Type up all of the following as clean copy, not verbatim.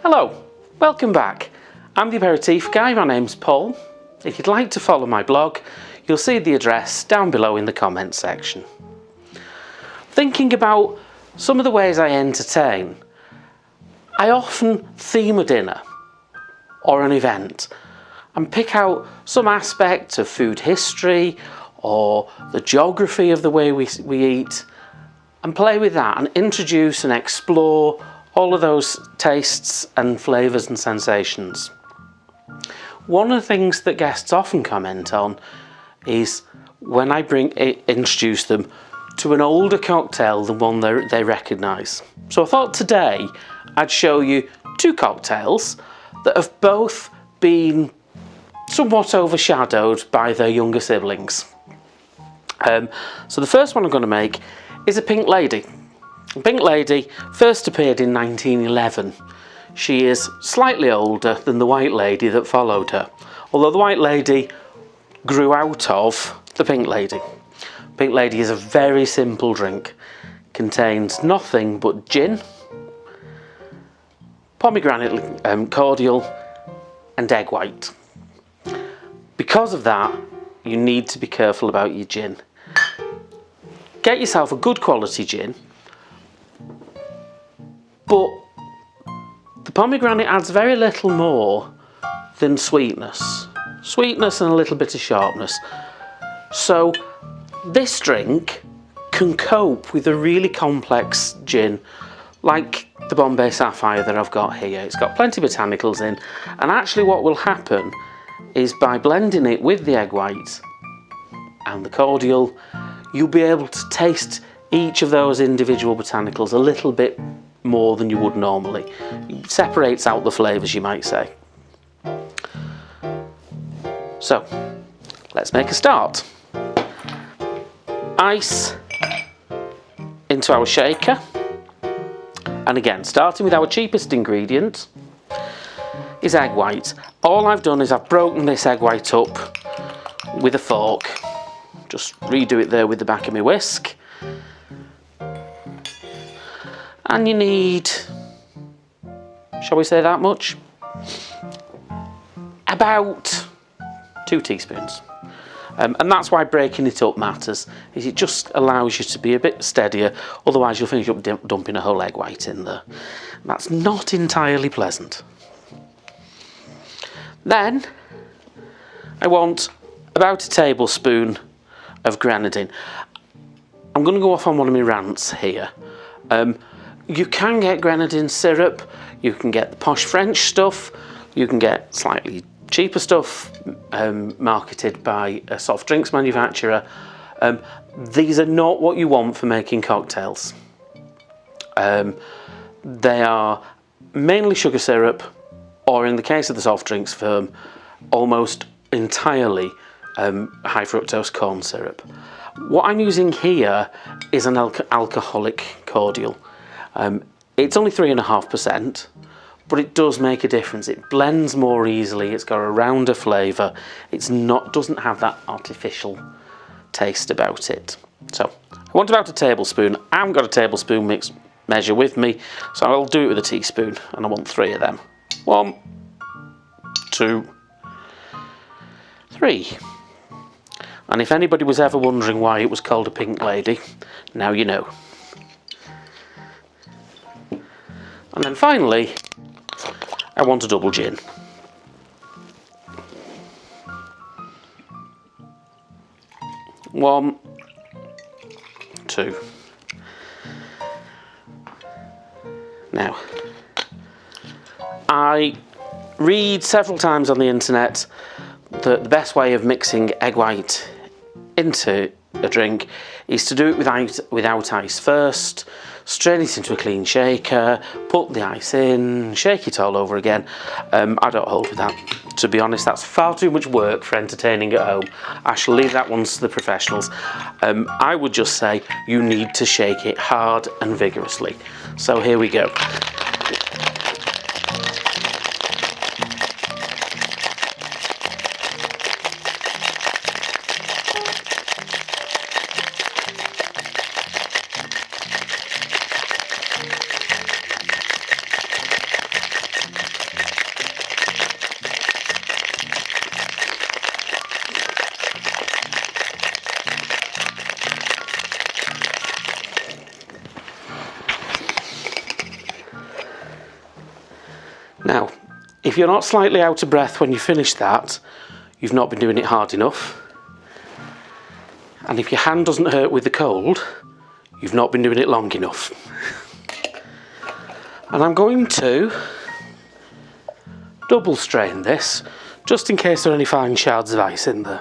Hello, welcome back. I'm the Aperitif Guy, my name's Paul. If you'd like to follow my blog, you'll see the address down below in the comments section. Thinking about some of the ways I entertain, I often theme a dinner or an event and pick out some aspect of food history or the geography of the way we eat and play with that and introduce and explore all of those tastes and flavours and sensations. One of the things that guests often comment on is when I introduce them to an older cocktail than one they recognise. So I thought today I'd show you two cocktails that have both been somewhat overshadowed by their younger siblings. So the first one I'm going to make is a Pink Lady. Pink Lady first appeared in 1911. She is slightly older than the White Lady that followed her, although the White Lady grew out of the Pink Lady. Pink Lady is a very simple drink. Contains nothing but gin, pomegranate cordial and egg white. Because of that, you need to be careful about your gin. Get yourself a good quality gin, but the pomegranate adds very little more than sweetness and a little bit of sharpness. So this drink can cope with a really complex gin like the Bombay Sapphire that I've got here. It's got plenty of botanicals in, and actually what will happen is by blending it with the egg white and the cordial, you'll be able to taste each of those individual botanicals a little bit more than you would normally. It separates out the flavours, you might say. So let's make a start. Ice into our shaker, and again starting with our cheapest ingredient is egg white. All I've done is I've broken this egg white up with a fork. Just redo it there with the back of my whisk. And you need, shall we say that much? About 2 teaspoons. And that's why breaking it up matters, is it just allows you to be a bit steadier, otherwise you'll finish up dumping a whole egg white in there. That's not entirely pleasant. Then I want about a tablespoon of grenadine. I'm going to go off on one of my rants here. You can get grenadine syrup, you can get the posh French stuff, you can get slightly cheaper stuff marketed by a soft drinks manufacturer. These are not what you want for making cocktails. They are mainly sugar syrup, or in the case of the soft drinks firm, almost entirely high fructose corn syrup. What I'm using here is an alcoholic cordial. It's only 3.5%, but it does make a difference. It blends more easily, it's got a rounder flavour, doesn't have that artificial taste about it. So I want about a tablespoon. I haven't got a tablespoon measure with me, so I'll do it with a teaspoon, and I want 3 of them. 1, 2, 3. And if anybody was ever wondering why it was called a Pink Lady, now you know. And then finally, I want a double gin. One, 2. Now, I read several times on the internet that the best way of mixing egg white into a drink is to do it without ice first, strain it into a clean shaker, put the ice in, shake it all over again. I don't hold with that. To be honest, that's far too much work for entertaining at home. I shall leave that one to the professionals. I would just say you need to shake it hard and vigorously. So here we go. you're not slightly out of breath when you finish that, you've not been doing it hard enough. And if your hand doesn't hurt with the cold, you've not been doing it long enough. And I'm going to double strain this, just in case there are any fine shards of ice in there.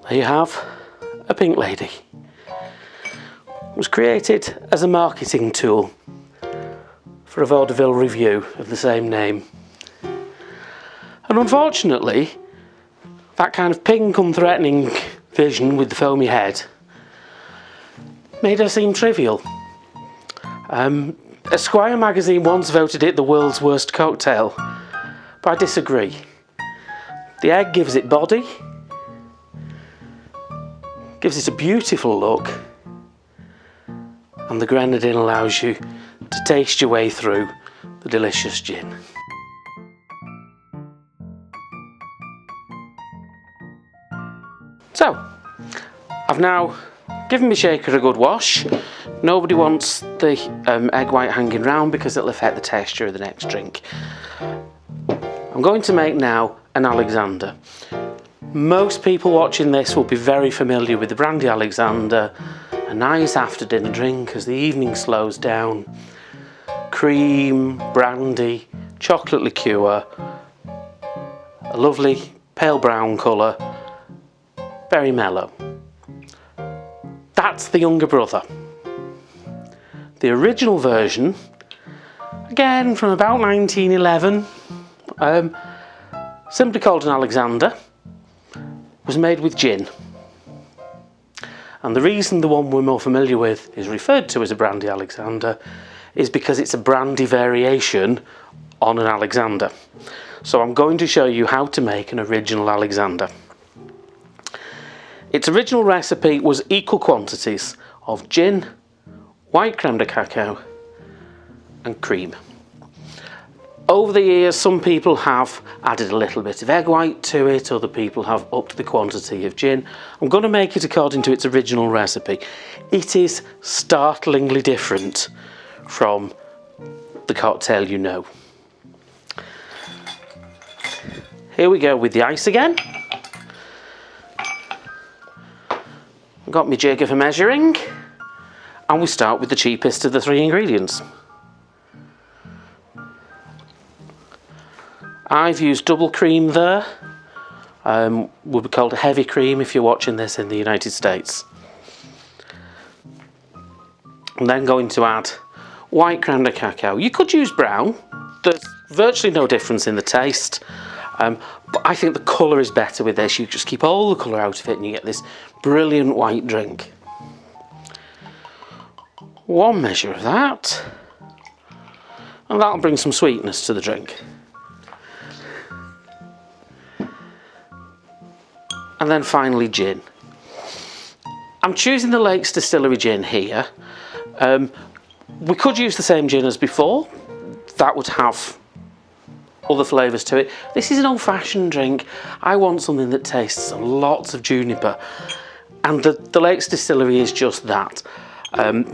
There you have a pink lady. It was created as a marketing tool for a vaudeville review of the same name. And unfortunately, that kind of pink, unthreatening vision with the foamy head made her seem trivial. Esquire magazine once voted it the world's worst cocktail, but I disagree. The egg gives it body, gives it a beautiful look, and the grenadine allows you to taste your way through the delicious gin. So, I've now given my shaker a good wash. Nobody wants the egg white hanging round because it'll affect the texture of the next drink. I'm going to make now an Alexander. Most people watching this will be very familiar with the brandy Alexander, a nice after dinner drink as the evening slows down. Cream, brandy, chocolate liqueur, a lovely pale brown colour, very mellow. That's the younger brother. The original version, again from about 1911, simply called an Alexander, was made with gin. And the reason the one we're more familiar with is referred to as a brandy Alexander is because it's a brandy variation on an Alexander. So I'm going to show you how to make an original Alexander. Its original recipe was equal quantities of gin, white creme de cacao and cream. Over the years, some people have added a little bit of egg white to it, other people have upped the quantity of gin. I'm going to make it according to its original recipe. It is startlingly different from the cocktail you know. Here we go with the ice again. I've got my jigger for measuring, and we start with the cheapest of the three ingredients. I've used double cream there, would be called a heavy cream if you're watching this in the United States. I'm then going to add white creme de cacao. You could use brown, there's virtually no difference in the taste, but I think the colour is better with this. You just keep all the colour out of it and you get this brilliant white drink. One measure of that, and that'll bring some sweetness to the drink. And then finally gin. I'm choosing the Lakes Distillery gin here. We could use the same gin as before. That would have other flavours to it. This is an old-fashioned drink. I want something that tastes lots of juniper. And the Lakes Distillery is just that.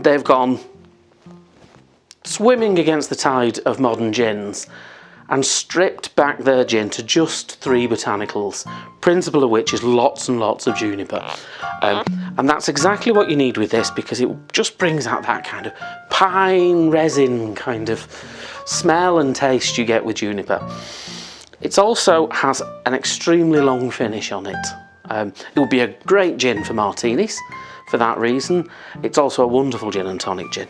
They've gone swimming against the tide of modern gins and stripped back their gin to just 3 botanicals, principal of which is lots and lots of juniper. And that's exactly what you need with this because it just brings out that kind of pine resin kind of smell and taste you get with juniper. It also has an extremely long finish on it. It would be a great gin for martinis for that reason. It's also a wonderful gin and tonic gin.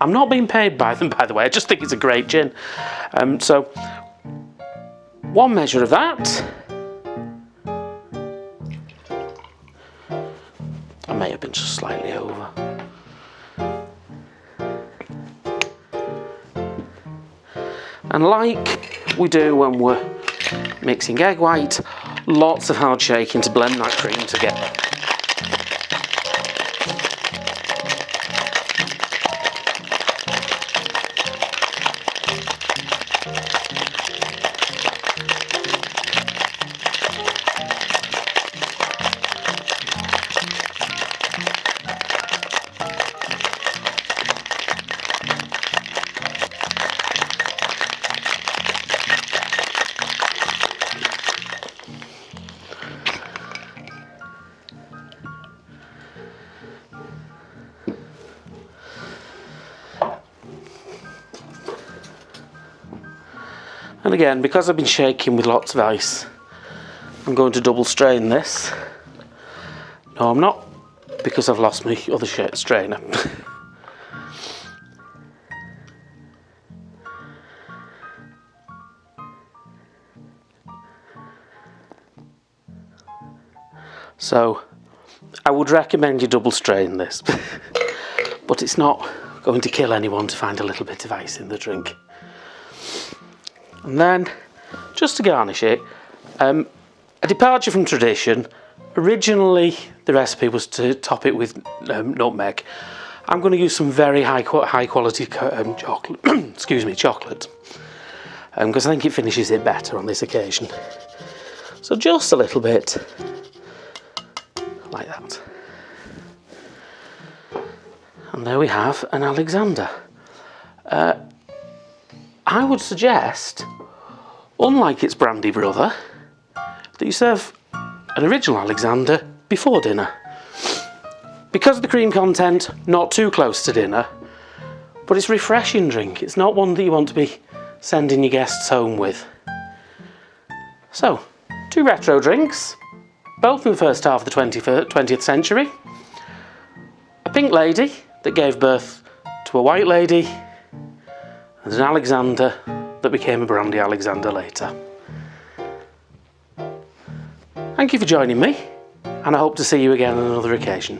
I'm not being paid by them, by the way, I just think it's a great gin. So, 1 measure of that. I may have been just slightly over. And like we do when we're mixing egg white, lots of hard shaking to blend that cream together. And again, because I've been shaking with lots of ice, I'm going to double strain this. No, I'm not, because I've lost my other strainer. So, I would recommend you double strain this, but it's not going to kill anyone to find a little bit of ice in the drink. And then, just to garnish it, a departure from tradition. Originally, the recipe was to top it with nutmeg. I'm going to use some very high quality chocolate, excuse me, chocolate, because I think it finishes it better on this occasion. So just a little bit, like that. And there we have an Alexander. I would suggest, unlike its brandy brother, that you serve an original Alexander before dinner. Because of the cream content, not too close to dinner, but it's a refreshing drink. It's not one that you want to be sending your guests home with. So, 2 retro drinks, both in the first half of the 20th century. A pink lady that gave birth to a white lady, and an Alexander that became a brandy Alexander later. Thank you for joining me, and I hope to see you again on another occasion.